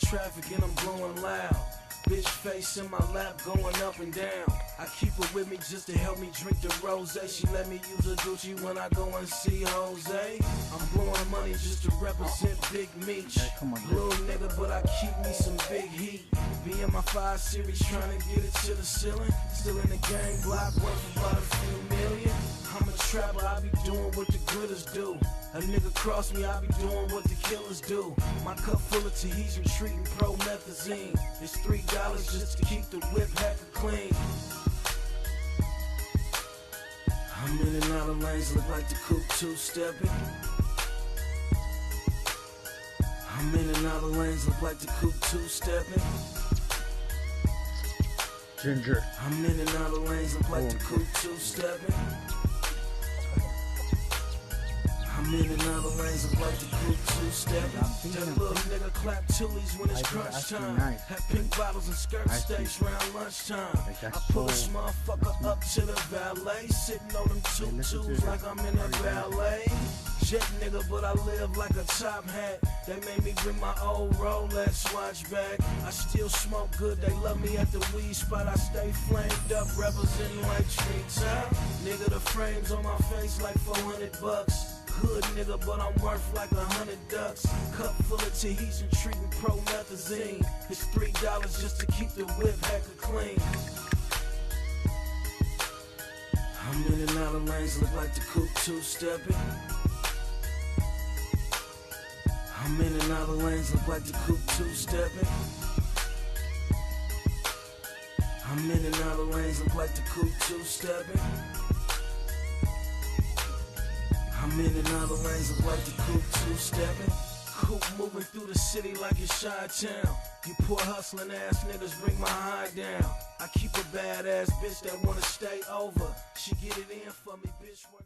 traffic and I'm blowing loud. Bitch face in my lap going up and down. I keep her with me just to help me drink the rosé. She let me use her Gucci when I go and see Jose. I'm blowing money just to represent Big Meech. Little nigga, but I keep me some big heat. Be in my 5 Series trying to get it to the ceiling. Still in the gang block, worth about a few million. I'm a trapper, I be doing what the gooders do. A nigga cross me, I be doing what the killers do. My cup full of Tahitian treating promethazine. It's $3 just to keep the whip hacker clean. I'm in and out of lanes, look like the coupe two-stepping. I'm in and out of lanes, look like the coupe two-stepping. Ginger. I'm in and out of lanes, look like the coupe two-stepping. I'm in and out of lanes, look like the coupe two-stepping. That little nigga clap tullies when it's crunch time. Have pink bottles and skirt steaks round lunchtime. I pull this motherfucker up to the valet, sitting on them tutus like I'm in a ballet. Jet nigga, but I live like a top hat. They made me bring my old Rolex watch back. I still smoke good, they love me at the weed spot. I stay flamed up, representing like street top. Nigga, the frames on my face like 400 bucks. Hood nigga, but I'm worth like 100 ducks. Cup full of Tahitian treating promethazine. It's $3 just to keep the whip hacker clean. I'm in and out of lanes, look like the coupe two-stepping. I'm in and out of lanes, look like the coupe two-stepping. I'm in and out of lanes, look like the coupe two-stepping. I'm in and out of lanes, look like the coupe two-stepping. Coupe moving through the city like it's Chi-Town. You poor hustling ass niggas bring my high down. I keep a badass bitch that wanna stay over. She get it in for me, bitch work.